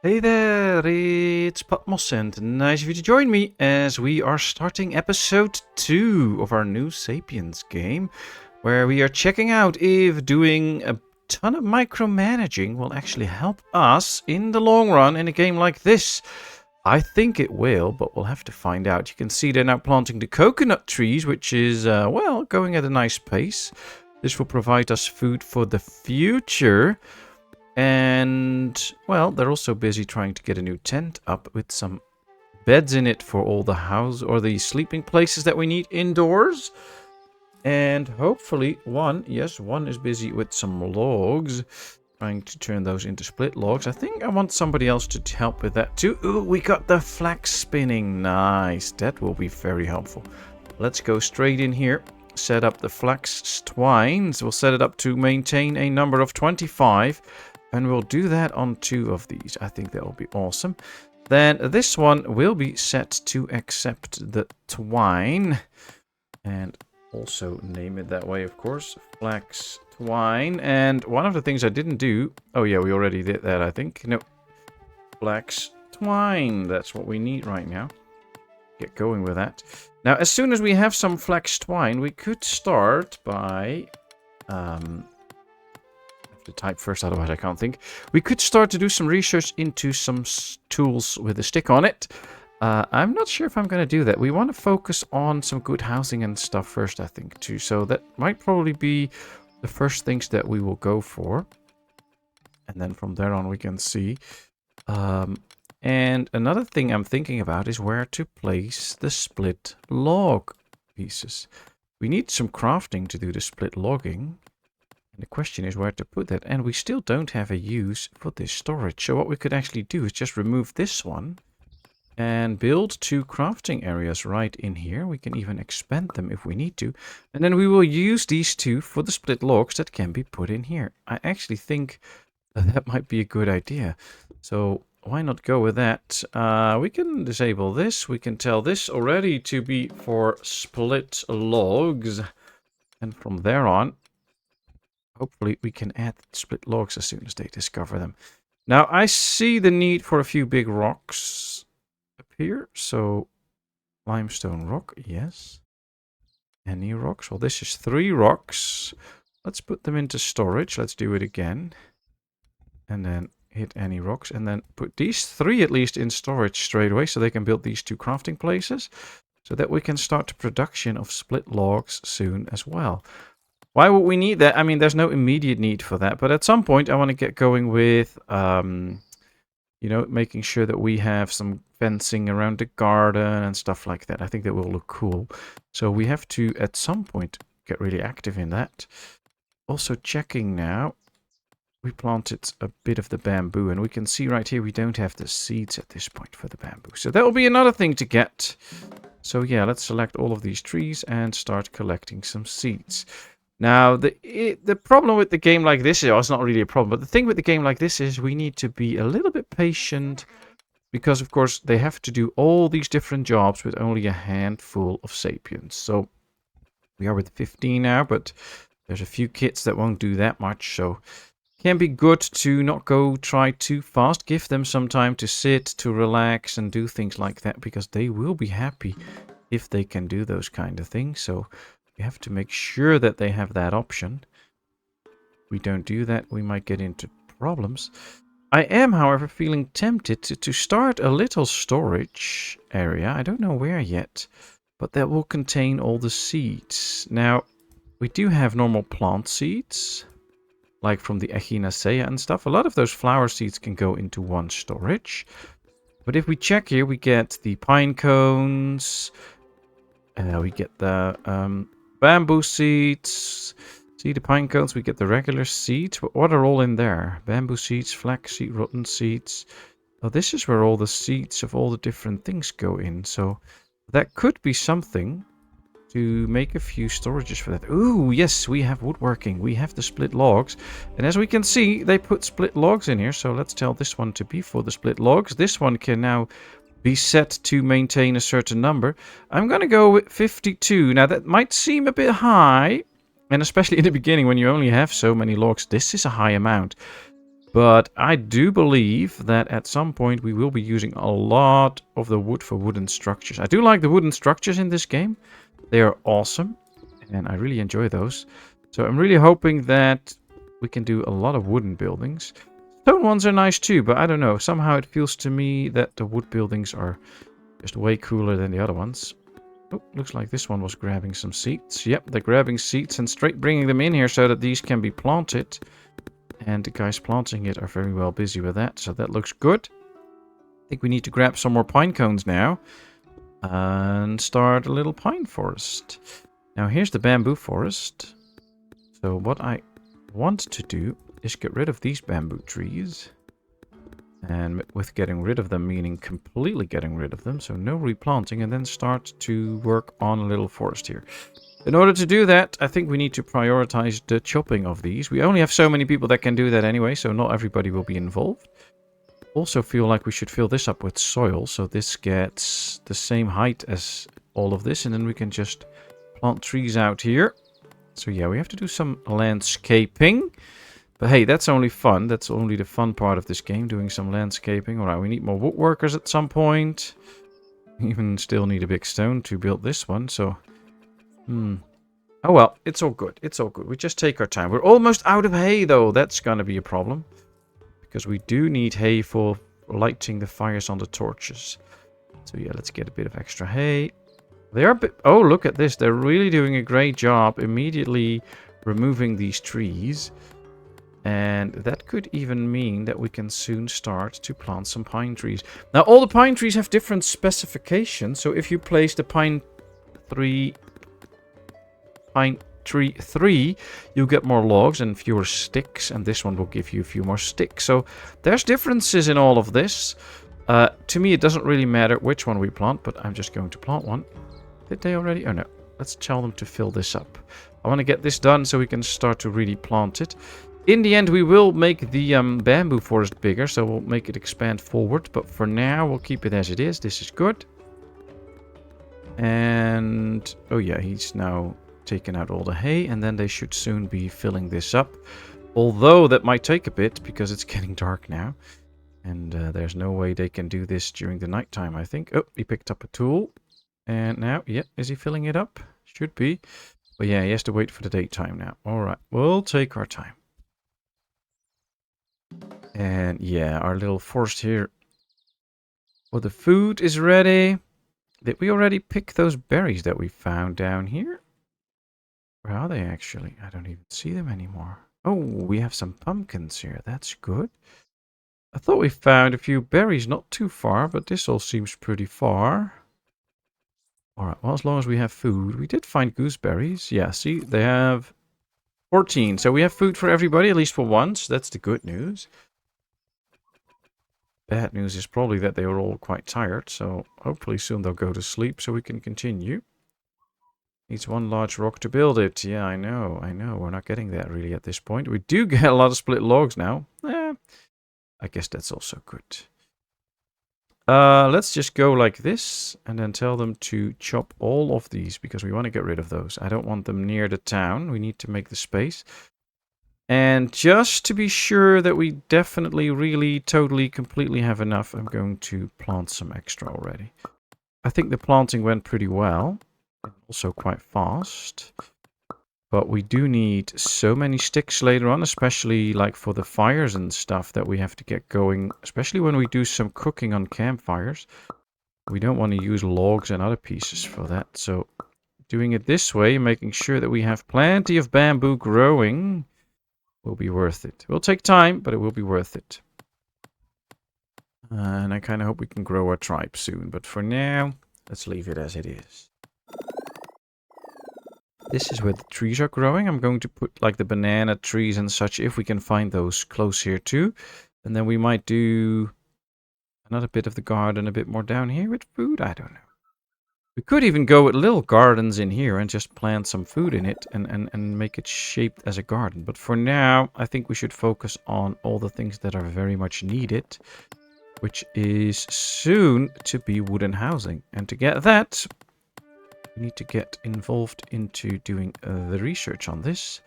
Hey there, it's Patmos and nice of you to join me as we are starting episode 2 of our new Sapiens game, where we are checking out if doing a ton of micromanaging will actually help us in the long run in a game like this. I think it will, but we'll have to find out. You can see they're now planting the coconut trees, which is, well, going at a nice pace. This will provide us food for the future. And, well, they're also busy trying to get a new tent up with some beds in it for all the house or the sleeping places that we need indoors. And hopefully one is busy with some logs, trying to turn those into split logs. I think I want somebody else to help with that too. Ooh, we got the flax spinning. Nice. That will be very helpful. Let's go straight in here. Set up the flax twines. We'll set it up to maintain a number of 25. And we'll do that on 2 of these. I think that will be awesome. Then this one will be set to accept the twine. And also name it that way, of course. Flax twine. And one of the things I didn't do... Oh, yeah, we already did that, I think. No. Flax twine. That's what we need right now. Get going with that. Now, as soon as we have some flax twine, we could start by... to type first, otherwise I can't think. We could start to do some research into some tools with a stick on it. I'm not sure if I'm going to do that. We want to focus on some good housing and stuff first, I think, too. So that might probably be the first things that we will go for. And then from there on we can see. And another thing I'm thinking about is where to place the split log pieces. We need some crafting to do the split logging. And the question is where to put that. And we still don't have a use for this storage. So what we could actually do is just remove this one. And build 2 crafting areas right in here. We can even expand them if we need to. And then we will use these 2 for the split logs that can be put in here. I actually think that might be a good idea. So why not go with that? We can disable this. We can tell this already to be for split logs. And from there on, hopefully we can add split logs as soon as they discover them. Now I see the need for a few big rocks up here. So limestone rock, yes. Any rocks? Well, this is 3 rocks. Let's put them into storage. Let's do it again. And then hit any rocks. And then put these 3 at least in storage straight away. So they can build these 2 crafting places. So that we can start the production of split logs soon as well. Why would we need that? I mean, there's no immediate need for that. But at some point, I want to get going with, you know, making sure that we have some fencing around the garden and stuff like that. I think that will look cool. So we have to, at some point, get really active in that. Also checking now. We planted a bit of the bamboo. And we can see right here, we don't have the seeds at this point for the bamboo. So that will be another thing to get. So yeah, let's select all of these trees and start collecting some seeds. Now, the problem with the game like this is, well, it's not really a problem, but the thing with the game like this is we need to be a little bit patient because, of course, they have to do all these different jobs with only a handful of sapiens. So we are with 15 now, but there's a few kits that won't do that much, so it can be good to not go try too fast. Give them some time to sit, to relax, and do things like that because they will be happy if they can do those kind of things. So we have to make sure that they have that option. If we don't do that, we might get into problems. I am, however, feeling tempted to start a little storage area. I don't know where yet, but that will contain all the seeds. Now, we do have normal plant seeds, like from the echinacea and stuff. A lot of those flower seeds can go into one storage. But if we check here, we get the pine cones, we get the bamboo seeds. See the pine cones? We get the regular seeds. What are all in there? Bamboo seeds, flax seed, rotten seeds. Oh, this is where all the seeds of all the different things go in. So that could be something to make a few storages for that. Ooh, yes, we have woodworking. We have the split logs. And as we can see, they put split logs in here. So let's tell this one to be for the split logs. This one can now be set to maintain a certain number. I'm going to go with 52. Now, that might seem a bit high. And especially in the beginning when you only have so many logs, this is a high amount. But I do believe that at some point we will be using a lot of the wood for wooden structures. I do like the wooden structures in this game. They are awesome, and I really enjoy those. So I'm really hoping that we can do a lot of wooden buildings. Stone ones are nice too, but I don't know. Somehow it feels to me that the wood buildings are just way cooler than the other ones. Oh, looks like this one was grabbing some seeds. Yep, they're grabbing seeds and straight bringing them in here so that these can be planted. And the guys planting it are very well busy with that, so that looks good. I think we need to grab some more pine cones now and start a little pine forest. Now here's the bamboo forest. So what I want to do is get rid of these bamboo trees. And with getting rid of them, meaning completely getting rid of them, so no replanting, and then start to work on a little forest here. In order to do that, I think we need to prioritize the chopping of these. We only have so many people that can do that anyway, so not everybody will be involved. Also feel like we should fill this up with soil, so this gets the same height as all of this, and then we can just plant trees out here. So yeah, we have to do some landscaping. But hey, that's only fun. That's only the fun part of this game, doing some landscaping. Alright, we need more woodworkers at some point. We even still need a big stone to build this one, so... Oh well, it's all good. It's all good. We just take our time. We're almost out of hay, though. That's gonna be a problem. Because we do need hay for lighting the fires on the torches. So yeah, let's get a bit of extra hay. They are oh, look at this. They're really doing a great job immediately removing these trees. And that could even mean that we can soon start to plant some pine trees. Now, all the pine trees have different specifications. So if you place the pine tree 3, you get more logs and fewer sticks. And this one will give you a few more sticks. So there's differences in all of this. To me, it doesn't really matter which one we plant, but I'm just going to plant one. Did they already? Oh, no. Let's tell them to fill this up. I want to get this done so we can start to really plant it. In the end, we will make the bamboo forest bigger, so we'll make it expand forward. But for now, we'll keep it as it is. This is good. And, oh yeah, he's now taken out all the hay, and then they should soon be filling this up. Although that might take a bit, because it's getting dark now. And there's no way they can do this during the nighttime, I think. Oh, he picked up a tool. And now, yeah, is he filling it up? Should be. But yeah, he has to wait for the daytime now. Alright, we'll take our time. And yeah, our little forest here. Well, the food is ready. Did we already pick those berries that we found down here? Where are they actually? I don't even see them anymore. Oh, we have some pumpkins here. That's good. I thought we found a few berries not too far, but this all seems pretty far. Alright, well, as long as we have food. We did find gooseberries. Yeah, see, they have 14. So we have food for everybody, at least for once. That's the good news. Bad news is probably that they are all quite tired, so hopefully soon they'll go to sleep so we can continue. Needs one large rock to build it. Yeah, I know. We're not getting that really at this point. We do get a lot of split logs now. I guess that's also good. Let's just go like this and then tell them to chop all of these because we want to get rid of those. I don't want them near the town. We need to make the space. And just to be sure that we definitely, really, totally, completely have enough, I'm going to plant some extra already. I think the planting went pretty well. Also quite fast. But we do need so many sticks later on, especially like for the fires and stuff that we have to get going. Especially when we do some cooking on campfires. We don't want to use logs and other pieces for that. So doing it this way, making sure that we have plenty of bamboo growing, will be worth it. It will take time, but it will be worth it. And I kind of hope we can grow our tribe soon. But for now, let's leave it as it is. This is where the trees are growing. I'm going to put like the banana trees and such if we can find those close here too. And then we might do another bit of the garden a bit more down here with food. I don't know. We could even go with little gardens in here and just plant some food in it and make it shaped as a garden. But for now, I think we should focus on all the things that are very much needed, which is soon to be wooden housing. And to get that, we need to get involved into doing the research on this.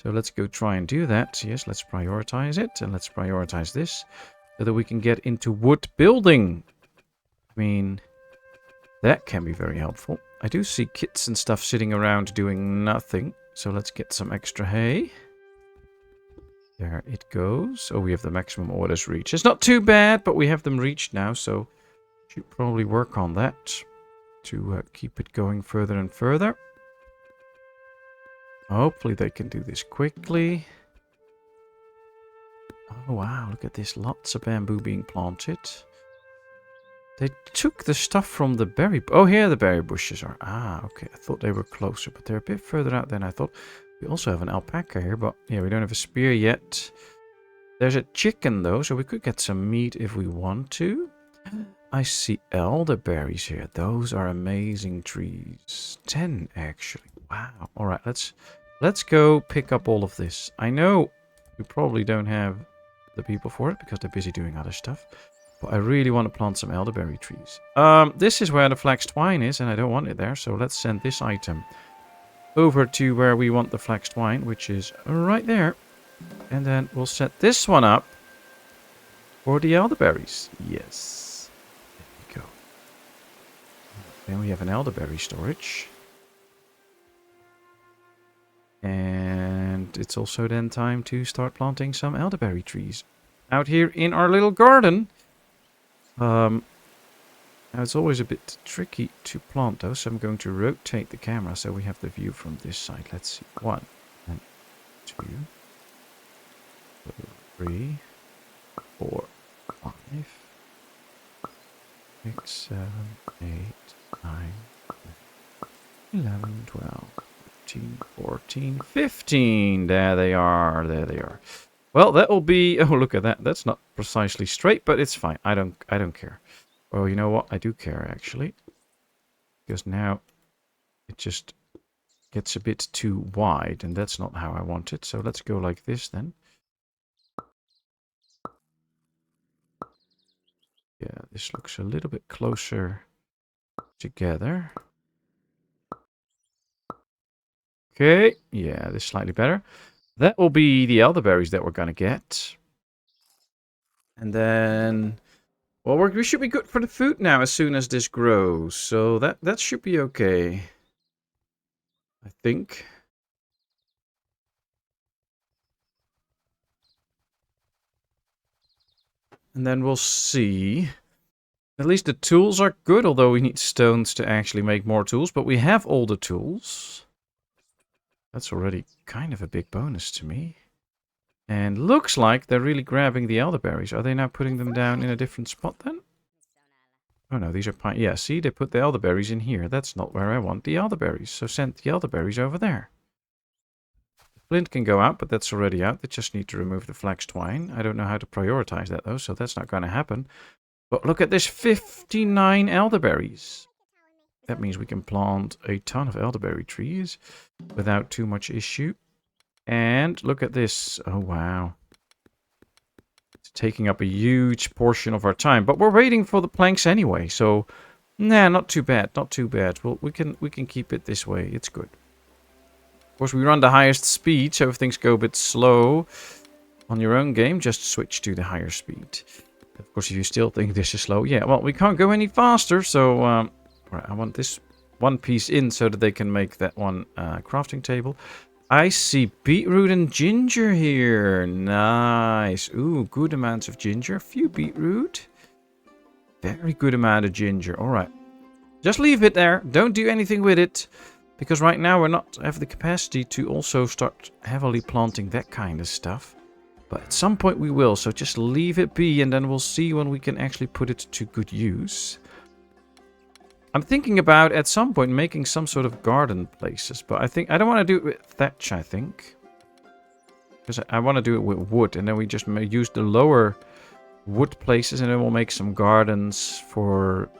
So let's go try and do that. Yes, let's prioritize it. And let's prioritize this so that we can get into wood building. I mean, that can be very helpful. I do see kits and stuff sitting around doing nothing. So let's get some extra hay. There it goes. Oh, we have the maximum orders reached. It's not too bad, but we have them reached now. So should probably work on that to keep it going further and further. Hopefully they can do this quickly. Oh, wow. Look at this. Lots of bamboo being planted. They took the stuff from the berry... Oh, here the berry bushes are. Ah, okay. I thought they were closer, but they're a bit further out than I thought. We also have an alpaca here, but yeah, we don't have a spear yet. There's a chicken, though, so we could get some meat if we want to. I see elderberries here. Those are amazing trees. 10, actually. Wow. All right, let's go pick up all of this. I know we probably don't have the people for it because they're busy doing other stuff. But I really want to plant some elderberry trees. This is where the flax twine is, and I don't want it there. So let's send this item over to where we want the flax twine, which is right there. And then we'll set this one up for the elderberries. Yes. There we go. Then we have an elderberry storage. And it's also then time to start planting some elderberry trees out here in our little garden. Now it's always a bit tricky to plant those, so I'm going to rotate the camera so we have the view from this side. Let's see. 1 and 2, 3, 4, 5, 6, 7, 8, 9, 11, 12, 13, 14, 15. There they are. There they are. Well, that will be... Oh, look at that. That's not precisely straight, but it's fine. I don't care. Well, you know what? I do care, actually. Because now it just gets a bit too wide, and that's not how I want it. So let's go like this, then. Yeah, this looks a little bit closer together. Okay. Yeah, this is slightly better. That will be the elderberries that we're going to get. And then... Well, we should be good for the food now as soon as this grows. So that should be okay. I think. And then we'll see. At least the tools are good, although we need stones to actually make more tools. But we have all the tools. That's already kind of a big bonus to me. And looks like they're really grabbing the elderberries. Are they now putting them down in a different spot then? Oh no, these are pine. Yeah, see, they put the elderberries in here. That's not where I want the elderberries. So send the elderberries over there. Flint can go out, but that's already out. They just need to remove the flax twine. I don't know how to prioritize that though, so that's not going to happen. But look at this, 59 elderberries. That means we can plant a ton of elderberry trees without too much issue. And look at this. Oh, wow. It's taking up a huge portion of our time. But we're waiting for the planks anyway. So, nah, not too bad. Not too bad. Well, we can keep it this way. It's good. Of course, we run the highest speed. So if things go a bit slow on your own game, just switch to the higher speed. Of course, if you still think this is slow. Yeah, well, we can't go any faster. So, right, I want this one piece in so that they can make that one crafting table. I see beetroot and ginger here. Nice. Ooh, good amounts of ginger. A few beetroot. Very good amount of ginger. All right. Just leave it there. Don't do anything with it. Because right now we're not have the capacity to also start heavily planting that kind of stuff. But at some point we will. So just leave it be and then we'll see when we can actually put it to good use. I'm thinking about, at some point, making some sort of garden places. But I don't want to do it with thatch, I think. Because I want to do it with wood. And then we just use the lower wood places. And then we'll make some gardens for...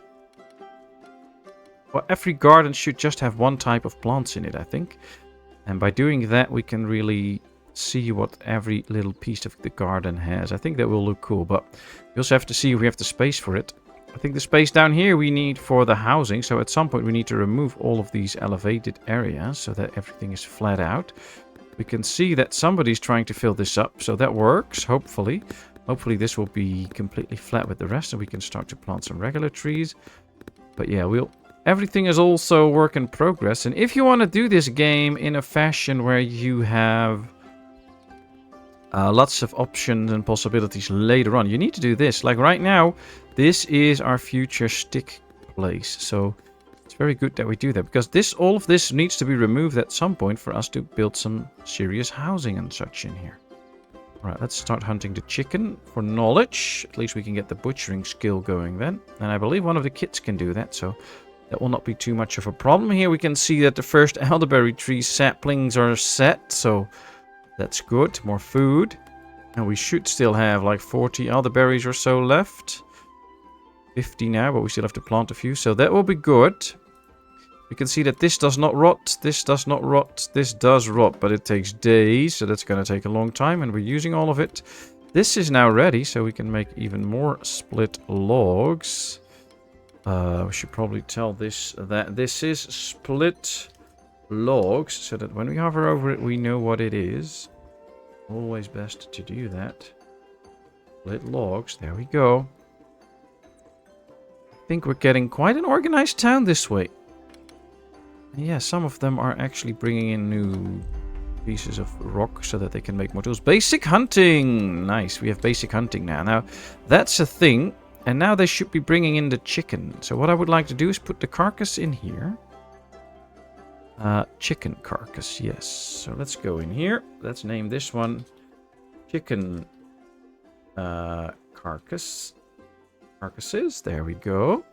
Well, every garden should just have one type of plants in it, I think. And by doing that, we can really see what every little piece of the garden has. I think that will look cool. But we also have to see if we have the space for it. I think the space down here we need for the housing. So at some point we need to remove all of these elevated areas so that everything is flat out. We can see that somebody's trying to fill this up, so that works, hopefully. Hopefully this will be completely flat with the rest, and we can start to plant some regular trees. But yeah, everything is also work in progress. And if you want to do this game in a fashion where you have lots of options and possibilities later on, you need to do this. Like right now, this is our future stick place. So it's very good that we do that, because all of this needs to be removed at some point for us to build some serious housing and such in here. Right, let's start hunting the chicken for knowledge. At least we can get the butchering skill going then. And I believe one of the kids can do that, so that will not be too much of a problem. Here we can see that the first elderberry tree saplings are set, so that's good. More food. And we should still have like 40 elderberries or so left. 50 now, but we still have to plant a few, so that will be good. We can see that this does not rot, this does not rot, this does rot, but it takes days, so that's going to take a long time, and we're using all of it. This is now ready, so we can make even more split logs. We should probably tell this that this is split logs, so that when we hover over it, we know what it is. Always best to do that. Split logs, there we go. I think we're getting quite an organized town this way. Yeah, some of them are actually bringing in new pieces of rock so that they can make more tools. Basic hunting! Nice, we have basic hunting now. Now, that's a thing. And now they should be bringing in the chicken. So what I would like to do is put the carcass in here. Chicken carcass, yes. So let's go in here. Let's name this one chicken carcasses. There we go.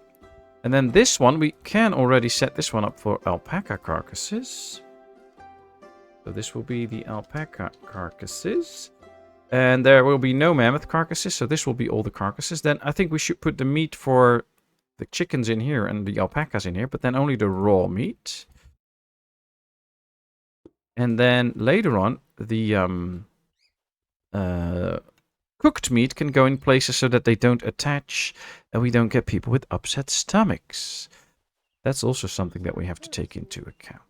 And then this one, we can already set this one up for alpaca carcasses. So this will be the alpaca carcasses. And there will be no mammoth carcasses, so this will be all the carcasses. Then I think we should put the meat for the chickens in here and the alpacas in here, but then only the raw meat. And then later on, the cooked meat can go in places so that they don't attach and we don't get people with upset stomachs. That's also something that we have to take into account.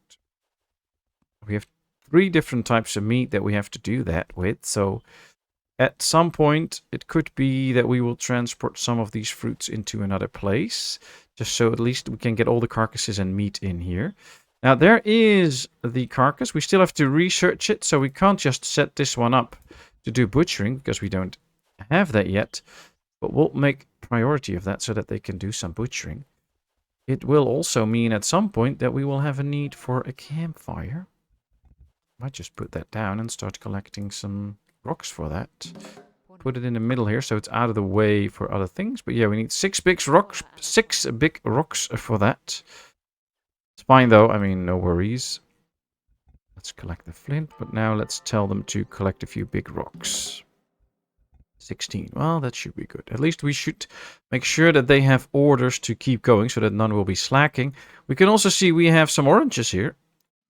We have 3 different types of meat that we have to do that with. So at some point, it could be that we will transport some of these fruits into another place, just so at least we can get all the carcasses and meat in here. Now, there is the carcass. We still have to research it, so we can't just set this one up to do butchering, because we don't have that yet. But we'll make priority of that so that they can do some butchering. It will also mean at some point that we will have a need for a campfire. Might just put that down and start collecting some rocks for that. Put it in the middle here so it's out of the way for other things. But yeah, we need 6 big rocks for that. It's fine though, I mean, no worries. Let's collect the flint, but now let's tell them to collect a few big rocks. 16. Well, that should be good. At least we should make sure that they have orders to keep going so that none will be slacking. We can also see we have some oranges here.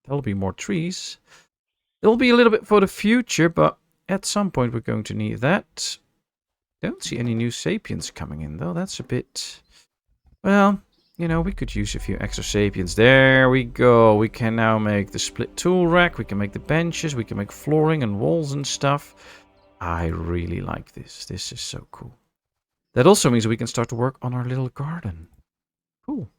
There'll be more trees. It'll be a little bit for the future, but at some point we're going to need that. Don't see any new sapiens coming in though. That's a bit... Well, you know, we could use a few extra sapiens. There we go. We can now make the split tool rack. We can make the benches. We can make flooring and walls and stuff. I really like this. This is so cool. That also means we can start to work on our little garden. Cool.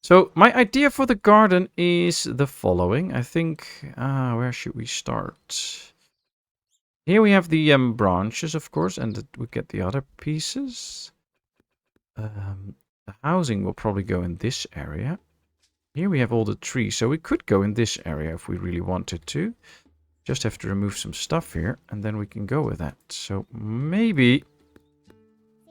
So my idea for the garden is the following. I think, where should we start? Here we have the branches, of course, and we get the other pieces. The housing will probably go in this area. Here we have all the trees, so we could go in this area if we really wanted to. Just have to remove some stuff here, and then we can go with that. So maybe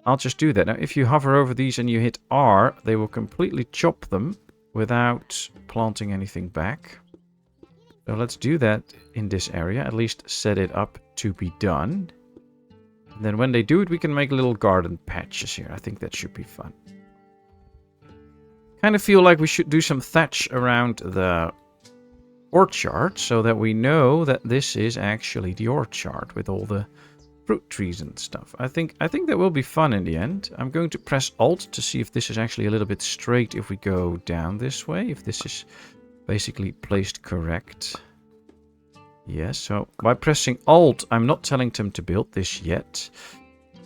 I'll just do that. Now, if you hover over these and you hit R, they will completely chop them without planting anything back. So let's do that in this area. At least set it up to be done. And then when they do it, we can make little garden patches here. I think that should be fun. Kind of feel like we should do some thatch around the orchard so that we know that this is actually the orchard with all the fruit trees and stuff. I think that will be fun in the end. I'm going to press Alt to see if this is actually a little bit straight if we go down this way, if this is basically placed correct. Yes, so by pressing Alt, I'm not telling them to build this yet.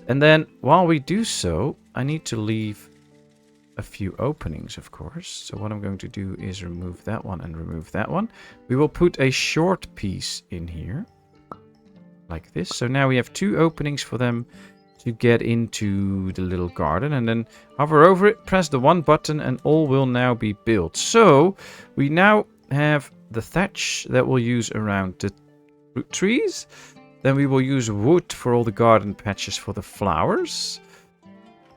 And then while we do so, I need to leave a few openings, of course. So what I'm going to do is remove that one and remove that one. We will put a short piece in here, like this. So now we have 2 openings for them to get into the little garden. And then hover over it, press the 1 button, and all will now be built. So we now have the thatch that we'll use around the fruit trees. Then we will use wood for all the garden patches for the flowers.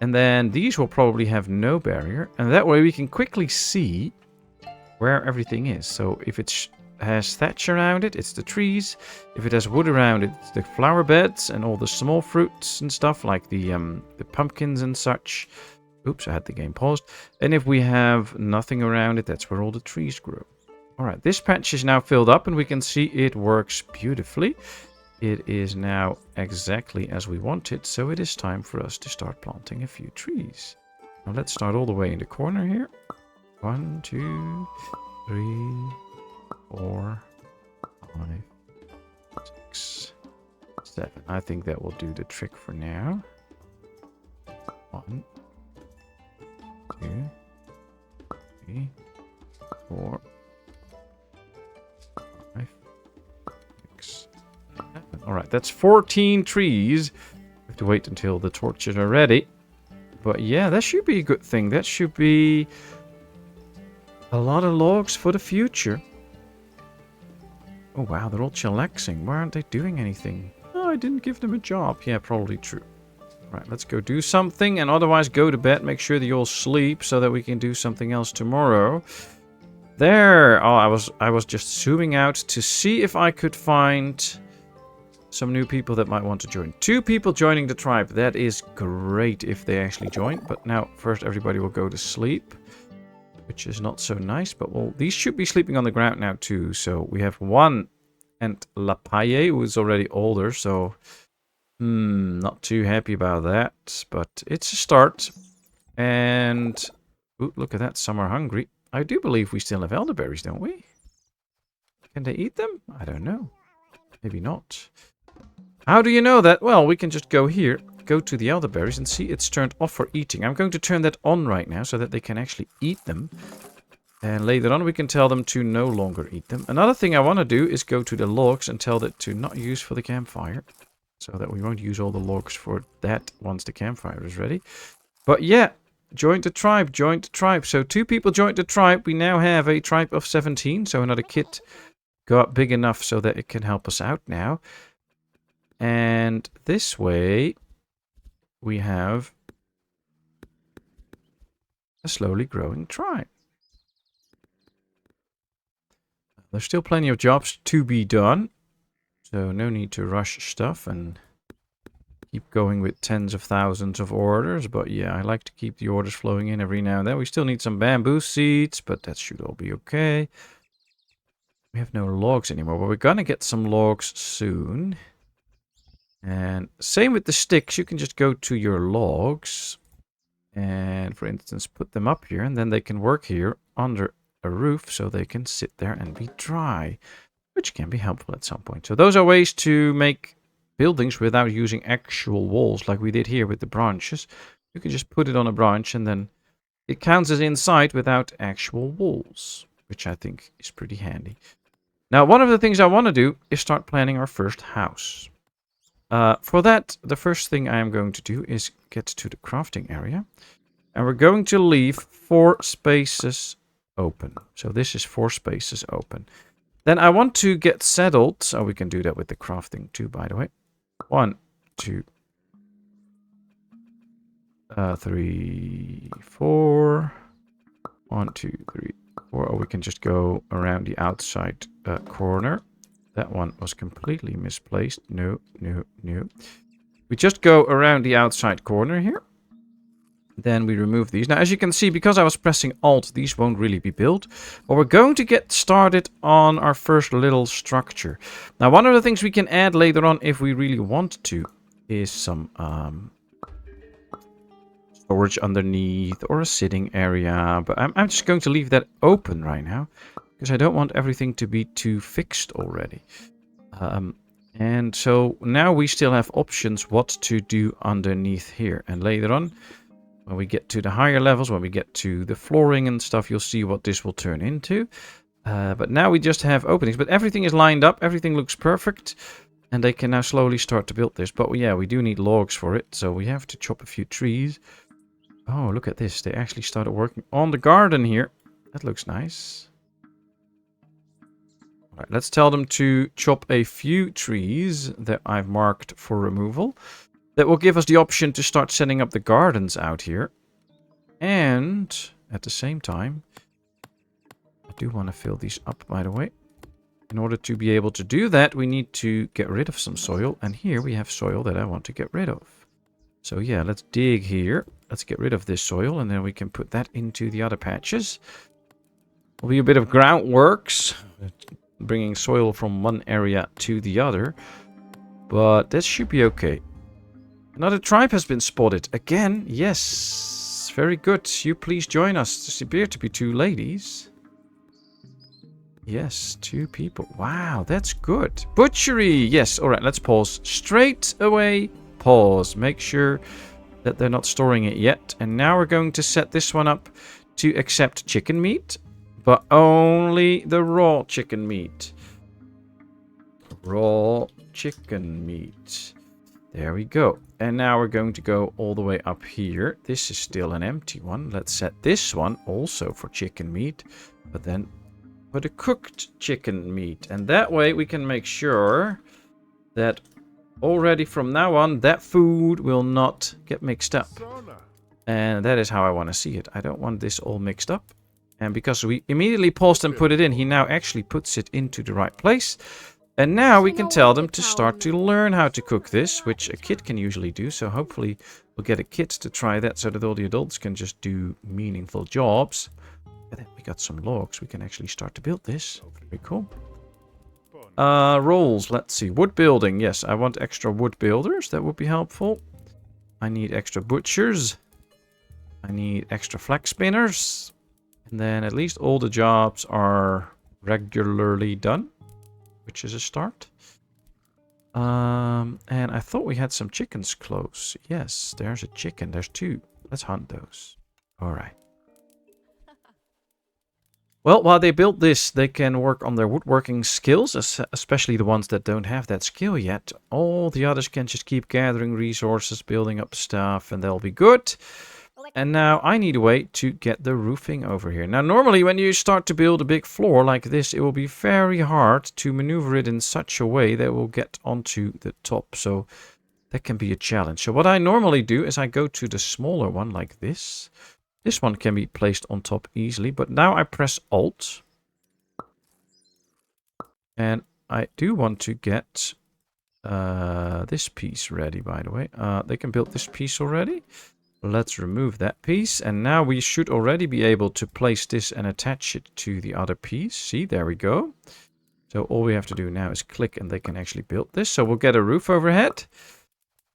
And then these will probably have no barrier. And that way we can quickly see where everything is. So if it has thatch around it, it's the trees. If it has wood around it, it's the flower beds and all the small fruits and stuff like the pumpkins and such. Oops, I had the game paused. And if we have nothing around it, that's where all the trees grow. Alright, this patch is now filled up and we can see it works beautifully. It is now exactly as we want it, so it is time for us to start planting a few trees. Now let's start all the way in the corner here. 1, 2, 3, 4, 5, 6, 7. I think that will do the trick for now. 1, 2, 3, 4, 5, 6. Alright, that's 14 trees. We have to wait until the torches are ready. But yeah, that should be a good thing. That should be a lot of logs for the future. Oh wow, they're all chillaxing. Why aren't they doing anything? Oh, I didn't give them a job. Yeah, probably true. Right, let's go do something and otherwise go to bed. Make sure that you all sleep so that we can do something else tomorrow. There! Oh, I was just zooming out to see if I could find some new people that might want to join. 2 people joining the tribe. That is great if they actually join. But now, first everybody will go to sleep, which is not so nice. But well, these should be sleeping on the ground now too. So we have 1 and Lapaye, who is already older. So, not too happy about that. But it's a start. And, ooh, look at that. Some are hungry. I do believe we still have elderberries, don't we? Can they eat them? I don't know. Maybe not. How do you know that? Well, we can just go here, go to the elderberries and see it's turned off for eating. I'm going to turn that on right now so that they can actually eat them. And later on we can tell them to no longer eat them. Another thing I want to do is go to the logs and tell that to not use for the campfire. So that we won't use all the logs for that once the campfire is ready. But yeah, join the tribe, join the tribe. So 2 people joined the tribe. We now have a tribe of 17. So another kid got big enough so that it can help us out now. And this way, we have a slowly growing tribe. There's still plenty of jobs to be done, so no need to rush stuff and keep going with tens of thousands of orders. But yeah, I like to keep the orders flowing in every now and then. We still need some bamboo seeds, but that should all be okay. We have no logs anymore, but we're gonna get some logs soon. And same with the sticks, you can just go to your logs and, for instance, put them up here, and then they can work here under a roof so they can sit there and be dry, which can be helpful at some point. So those are ways to make buildings without using actual walls like we did here with the branches. You can just put it on a branch and then it counts as inside without actual walls, which I think is pretty handy. Now, one of the things I want to do is start planning our first house. For that, the first thing I am going to do is get to the crafting area. And we're going to leave 4 spaces open. So this is 4 spaces open. Then I want to get settled. So we can do that with the crafting too, by the way. 1, 2, 3, 4. 1, 2, 3, 4. Or we can just go around the outside corner. That one was completely misplaced. No, no, no. We just go around the outside corner here. Then we remove these. Now, as you can see, because I was pressing Alt, these won't really be built. But we're going to get started on our first little structure. Now, one of the things we can add later on, if we really want to, is some storage underneath or a sitting area. But I'm just going to leave that open right now, because I don't want everything to be too fixed already. And so now we still have options what to do underneath here. And later on, when we get to the higher levels, when we get to the flooring and stuff, you'll see what this will turn into. But now we just have openings. But everything is lined up. Everything looks perfect. And they can now slowly start to build this. But yeah, we do need logs for it. So we have to chop a few trees. Oh, look at this. They actually started working on the garden here. That looks nice. All right, let's tell them to chop a few trees that I've marked for removal. That will give us the option to start setting up the gardens out here. And at the same time, I do want to fill these up, by the way. In order to be able to do that, we need to get rid of some soil. And here we have soil that I want to get rid of. So yeah, let's dig here. Let's get rid of this soil. And then we can put that into the other patches. Will be a bit of groundworks. Bringing soil from one area to the other. But that should be okay. Another tribe has been spotted. Again, yes. Very good. You please join us. There appear to be 2 ladies. Yes, 2 people. Wow, that's good. Butchery. Yes, all right, let's pause. Straight away, pause. Make sure that they're not storing it yet. And now we're going to set this one up to accept chicken meat. But only the raw chicken meat. Raw chicken meat. There we go. And now we're going to go all the way up here. This is still an empty one. Let's set this one also for chicken meat. But then for the cooked chicken meat. And that way we can make sure that already from now on that food will not get mixed up. And that is how I want to see it. I don't want this all mixed up. And because we immediately paused and put it in, he now actually puts it into the right place. And now we can tell them to start to learn how to cook this, which a kid can usually do. So hopefully we'll get a kid to try that so that all the adults can just do meaningful jobs. And then we got some logs. We can actually start to build this. Very cool. Roles. Let's see. Wood building. Yes, I want extra wood builders. That would be helpful. I need extra butchers. I need extra flax spinners. And then at least all the jobs are regularly done, which is a start. And I thought we had some chickens close. Yes, there's a chicken. There's 2. Let's hunt those. All right. Well, while they build this, they can work on their woodworking skills, especially the ones that don't have that skill yet. All the others can just keep gathering resources, building up stuff, and they'll be good. And now I need a way to get the roofing over here. Now, normally when you start to build a big floor like this, it will be very hard to maneuver it in such a way that it will get onto the top. So that can be a challenge. So what I normally do is I go to the smaller one like this. This one can be placed on top easily. But now I press Alt. And I do want to get this piece ready, by the way. They can build this piece already. Let's remove that piece. And now we should already be able to place this and attach it to the other piece. See, there we go. So all we have to do now is click and they can actually build this. So we'll get a roof overhead.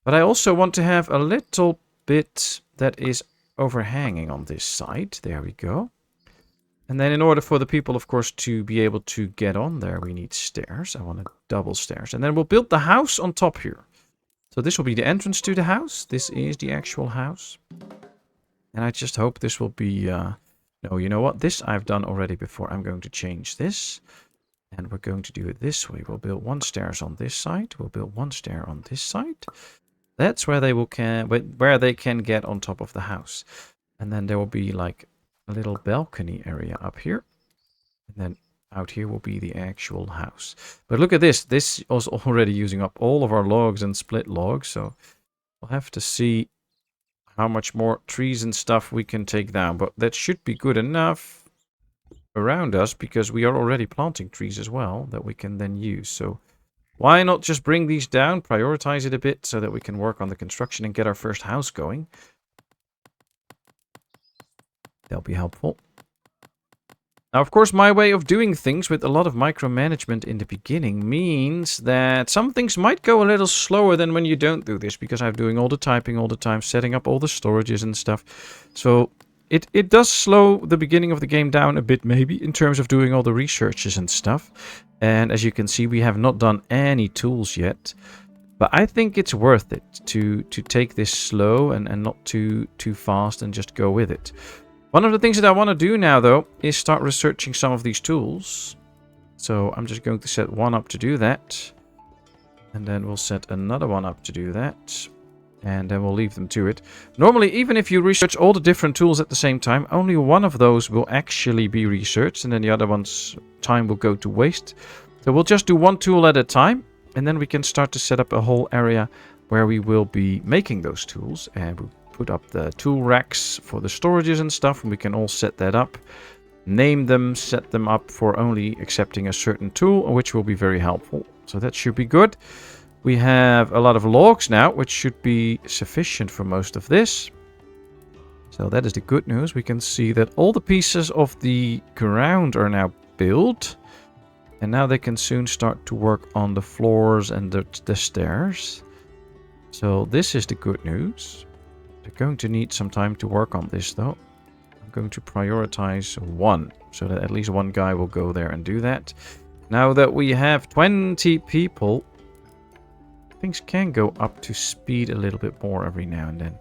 But I also want to have a little bit that is overhanging on this side. There we go. And then in order for the people, of course, to be able to get on there, we need stairs. I want a double stairs. And then we'll build the house on top here. So this will be the entrance to the house. This is the actual house. And I just hope this will be... No, you know what? This I've done already before. I'm going to change this. And we're going to do it this way. We'll build 1 stairs on this side. We'll build 1 stair on this side. That's where they can get on top of the house. And then there will be like a little balcony area up here. And then out here will be the actual house. But look at this. This is already using up all of our logs and split logs. So we'll have to see how much more trees and stuff we can take down. But that should be good enough around us because we are already planting trees as well that we can then use. So why not just bring these down, prioritize it a bit so that we can work on the construction and get our first house going. That'll be helpful. Now, of course, my way of doing things with a lot of micromanagement in the beginning means that some things might go a little slower than when you don't do this, because I'm doing all the typing all the time, setting up all the storages and stuff. So it does slow the beginning of the game down a bit, maybe, in terms of doing all the researches and stuff. And as you can see, we have not done any tools yet. But I think it's worth it to take this slow and not too fast and just go with it. One of the things that I want to do now, though, is start researching some of these tools. So I'm just going to set one up to do that. And then we'll set another one up to do that. And then we'll leave them to it. Normally, even if you research all the different tools at the same time, only one of those will actually be researched. And then the other one's time will go to waste. So we'll just do one tool at a time. And then we can start to set up a whole area where we will be making those tools. And we'll put up the tool racks for the storages and stuff. And we can all set that up. Name them, set them up for only accepting a certain tool, which will be very helpful. So that should be good. We have a lot of logs now, which should be sufficient for most of this. So that is the good news. We can see that all the pieces of the ground are now built. And now they can soon start to work on the floors and the stairs. So this is the good news. They're going to need some time to work on this, though. I'm going to prioritize one, so that at least one guy will go there and do that. Now that we have 20 people, things can go up to speed a little bit more every now and then.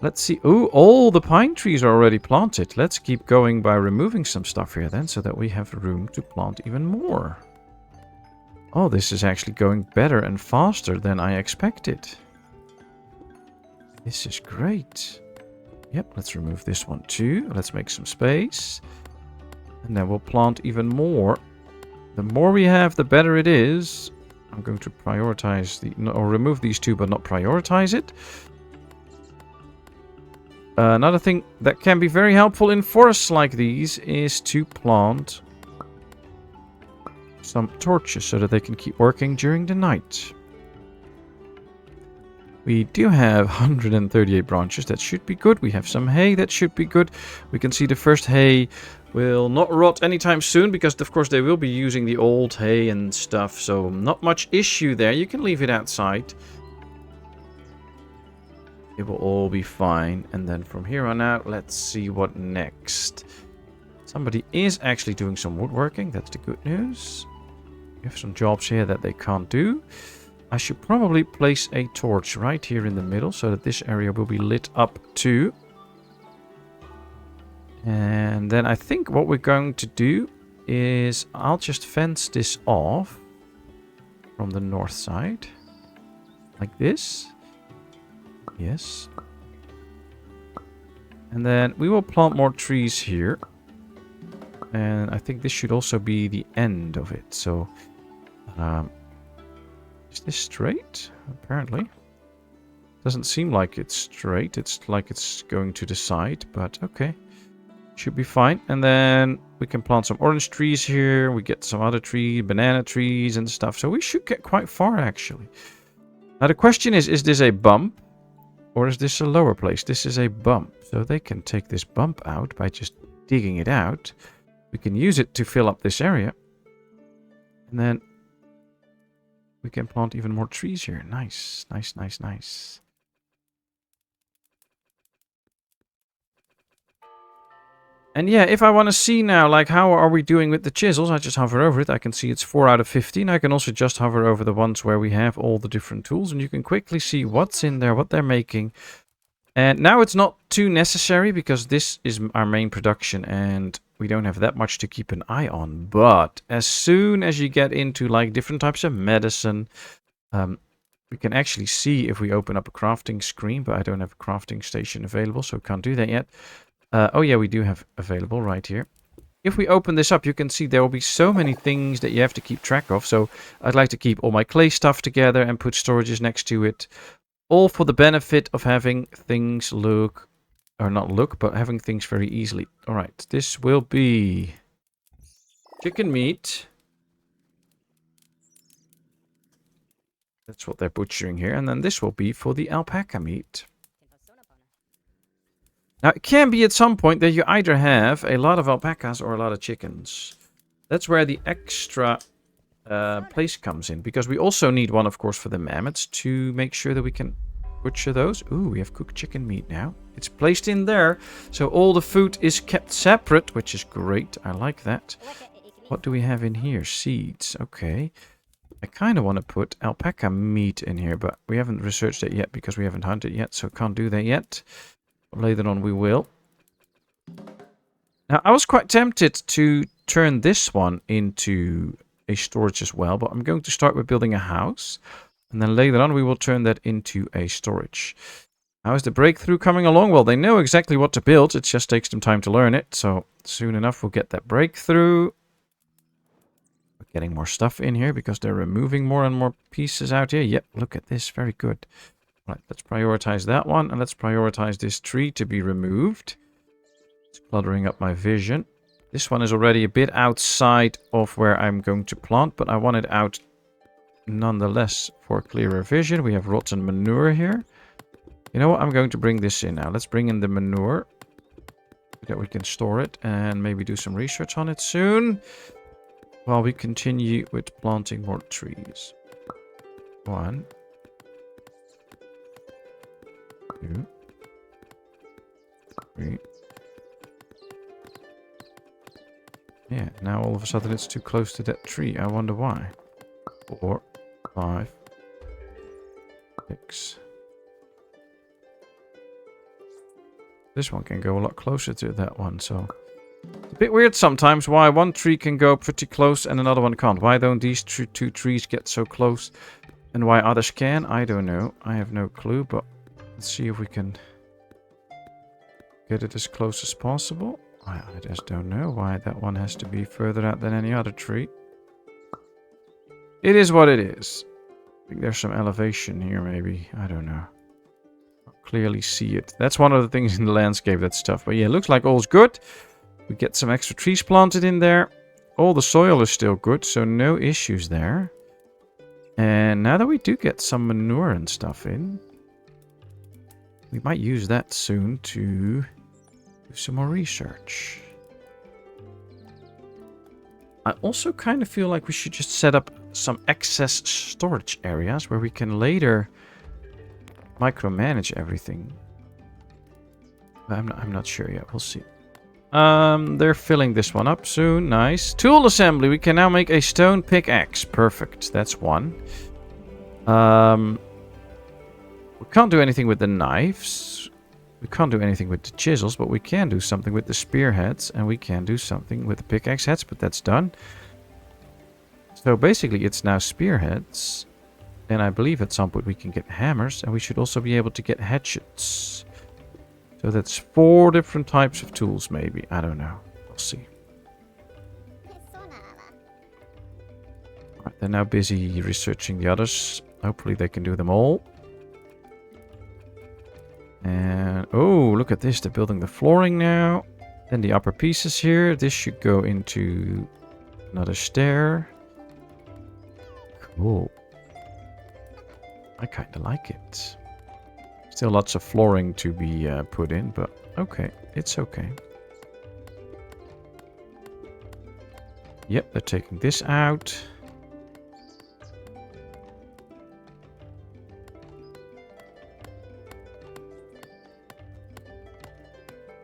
Let's see. Oh, all the pine trees are already planted. Let's keep going by removing some stuff here then, so that we have room to plant even more. Oh, this is actually going better and faster than I expected. This is great. Yep, let's remove this one too. Let's make some space. And then we'll plant even more. The more we have, the better it is. I'm going to prioritize or remove these two, but not prioritize it. Another thing that can be very helpful in forests like these is to plant some torches so that they can keep working during the night. We do have 138 branches. That should be good. We have some hay. That should be good. We can see the first hay will not rot anytime soon because, of course, they will be using the old hay and stuff. So not much issue there. You can leave it outside. It will all be fine. And then from here on out, let's see what next. Somebody is actually doing some woodworking. That's the good news. We have some jobs here that they can't do. I should probably place a torch right here in the middle so that this area will be lit up too. And then I think what we're going to do is I'll just fence this off from the north side. Like this. Yes. And then we will plant more trees here. And I think this should also be the end of it. So, is this straight? Apparently. Doesn't seem like it's straight. It's like it's going to the side, but okay. Should be fine. And then we can plant some orange trees here. We get some other tree, banana trees and stuff. So we should get quite far, actually. Now the question is this a bump? Or is this a lower place? This is a bump. So they can take this bump out by just digging it out. We can use it to fill up this area. And then we can plant even more trees here. Nice, nice, nice, nice. And yeah, if I want to see now, like, how are we doing with the chisels? I just hover over it. I can see it's 4 out of 15. I can also just hover over the ones where we have all the different tools. And you can quickly see what's in there, what they're making. And now it's not too necessary because this is our main production. And we don't have that much to keep an eye on. But as soon as you get into, like, different types of medicine, we can actually see if we open up a crafting screen. But I don't have a crafting station available, so can't do that yet. Oh yeah, we do have available right here. If we open this up, you can see there will be so many things that you have to keep track of. So I'd like to keep all my clay stuff together and put storages next to it. All for the benefit of having things look, or not look, but having things very easily. All right, this will be chicken meat. That's what they're butchering here. And then this will be for the alpaca meat. Now, it can be at some point that you either have a lot of alpacas or a lot of chickens. That's where the extra place comes in. Because we also need one, of course, for the mammoths to make sure that we can butcher those. Ooh, we have cooked chicken meat now. It's placed in there. So all the food is kept separate, which is great. I like that. What do we have in here? Seeds. Okay. I kind of want to put alpaca meat in here, but we haven't researched it yet because we haven't hunted yet, so can't do that yet. Later on we will. Now, I was quite tempted to turn this one into a storage as well, but I'm going to start with building a house, and then later on we will turn that into a storage. How is the breakthrough coming along? Well, they know exactly what to build. It just takes them time to learn it, so soon enough we'll get that breakthrough. We're getting more stuff in here because they're removing more and more pieces out here. Yep, look at this. Very good. Right, let's prioritize that one, and let's prioritize this tree to be removed. It's cluttering up my vision. This one is already a bit outside of where I'm going to plant, but I want it out nonetheless for clearer vision. We have rotten manure here. You know what? I'm going to bring this in now. Let's bring in the manure so that we can store it and maybe do some research on it soon while we continue with planting more trees. 1, 2, 3. Yeah, now all of a sudden it's too close to that tree. I wonder why. 4, 5, 6. This one can go a lot closer to that one, so... It's a bit weird sometimes why one tree can go pretty close and another one can't. Why don't these two trees get so close and why others can? I don't know. I have no clue, but let's see if we can get it as close as possible. I just don't know why that one has to be further out than any other tree. It is what it is. I think there's some elevation here maybe. I don't know. I'll clearly see it. That's one of the things in the landscape that's tough. But yeah, it looks like all's good. We get some extra trees planted in there. All the soil is still good, so no issues there. And now that we do get some manure and stuff in, we might use that soon to do some more research. I also kind of feel like we should just set up some excess storage areas where we can later micromanage everything. I'm not sure yet. We'll see. They're filling this one up soon. Nice. Tool assembly. We can now make a stone pickaxe. Perfect. That's one. We can't do anything with the knives. We can't do anything with the chisels, but we can do something with the spearheads, and we can do something with the pickaxe heads, but that's done. So basically it's now spearheads, and I believe at some point we can get hammers, and we should also be able to get hatchets. So that's 4 different types of tools, maybe. I don't know. We'll see. Alright, they're now busy researching the others. Hopefully they can do them all. And, oh, look at this. They're building the flooring now. Then the upper pieces here. This should go into another stair. Cool. I kind of like it. Still lots of flooring to be put in, but okay. It's okay. Yep, they're taking this out.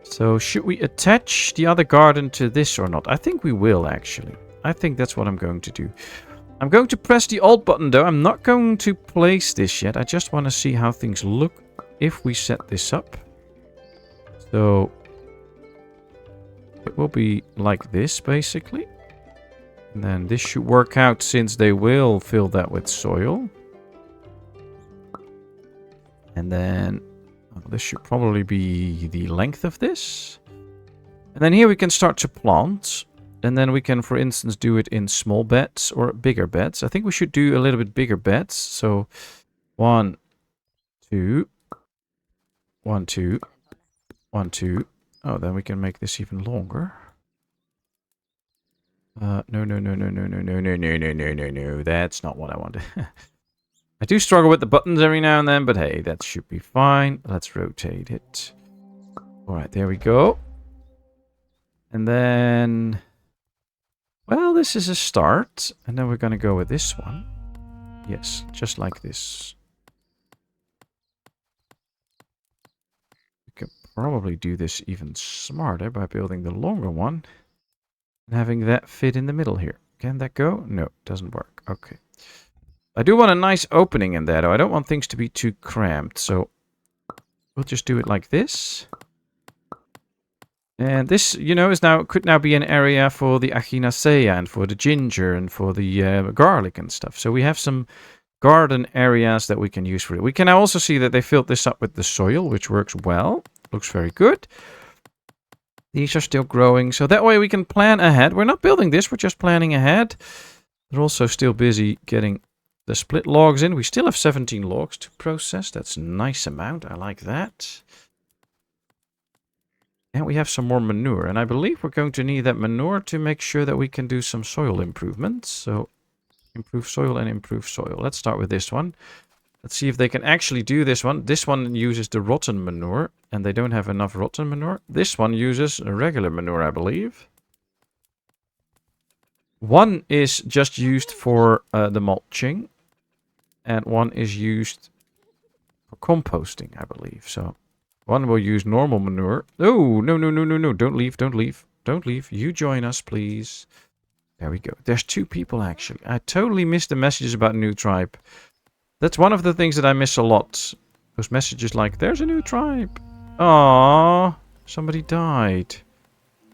So should we attach the other garden to this or not? I think we will, actually. I think that's what I'm going to do. I'm going to press the Alt button, though. I'm not going to place this yet. I just want to see how things look if we set this up. So it will be like this, basically. And then this should work out since they will fill that with soil. And then this should probably be the length of this. And then here we can start to plant. And then we can, for instance, do it in small beds or bigger beds. I think we should do a little bit bigger beds. So 1, 2, 1, 2, 1, 2. Oh, then we can make this even longer. No. That's not what I wanted. I do struggle with the buttons every now and then, but hey, that should be fine. Let's rotate it. All right, there we go. And then, well, this is a start. And then we're going to go with this one. Yes, just like this. We could probably do this even smarter by building the longer one. And having that fit in the middle here. Can that go? No, it doesn't work. Okay. I do want a nice opening in there, though. I don't want things to be too cramped, so we'll just do it like this. And this, you know, could now be an area for the echinacea and for the ginger and for the garlic and stuff. So we have some garden areas that we can use for it. We can now also see that they filled this up with the soil, which works well. Looks very good. These are still growing, so that way we can plan ahead. We're not building this, we're just planning ahead. They're also still busy getting the split logs in. We still have 17 logs to process. That's a nice amount. I like that. And we have some more manure. And I believe we're going to need that manure to make sure that we can do some soil improvements. So improve soil and improve soil. Let's start with this one. Let's see if they can actually do this one. This one uses the rotten manure. And they don't have enough rotten manure. This one uses regular manure, I believe. One is just used for the mulching. And one is used for composting, I believe. So one will use normal manure. Oh, no, no, no, no, no. Don't leave, don't leave. Don't leave. You join us, please. There we go. There's 2 people, actually. I totally missed the messages about new tribe. That's one of the things that I miss a lot. Those messages like, there's a new tribe. Aww. Somebody died.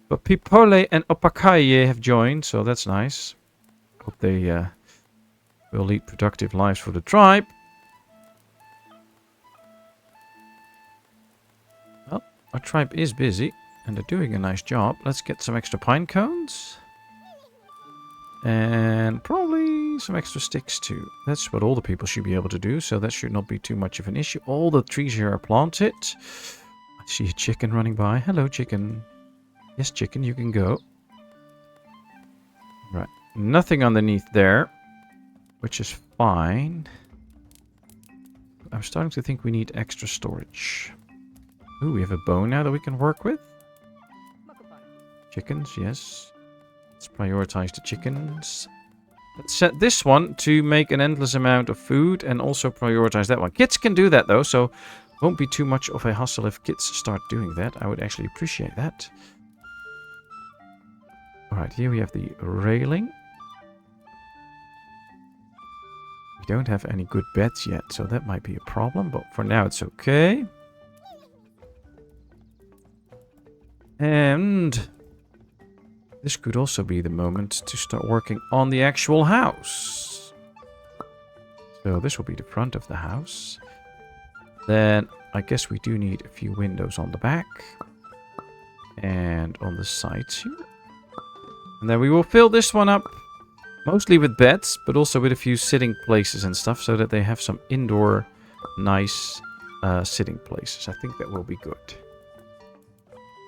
But Pipole and Opakaye have joined, so that's nice. Hope they will lead productive lives for the tribe. Well, our tribe is busy, and they're doing a nice job. Let's get some extra pine cones. And probably some extra sticks too. That's what all the people should be able to do, so that should not be too much of an issue. All the trees here are planted. I see a chicken running by. Hello, chicken. Yes, chicken, you can go. Right. Nothing underneath there, which is fine. I'm starting to think we need extra storage. Ooh, we have a bow now that we can work with. Chickens, yes. Let's prioritize the chickens. Let's set this one to make an endless amount of food and also prioritize that one. Kids can do that though, so won't be too much of a hassle if kids start doing that. I would actually appreciate that. Alright, here we have the railing. We don't have any good beds yet, so that might be a problem, but for now it's okay. And this could also be the moment to start working on the actual house. So this will be the front of the house. Then I guess we do need a few windows on the back. And on the sides here. And then we will fill this one up. Mostly with beds, but also with a few sitting places and stuff. So that they have some indoor nice sitting places. I think that will be good.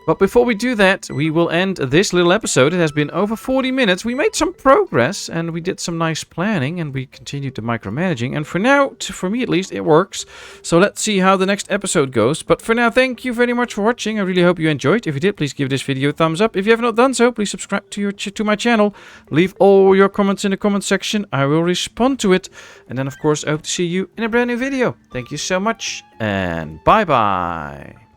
But before we do that, we will end this little episode. It has been over 40 minutes. We made some progress and we did some nice planning and we continued the micromanaging. And for now, for me at least, it works. So let's see how the next episode goes. But for now, thank you very much for watching. I really hope you enjoyed. If you did, please give this video a thumbs up. If you have not done so, please subscribe to my channel. Leave all your comments in the comment section. I will respond to it. And then, of course, I hope to see you in a brand new video. Thank you so much and bye-bye.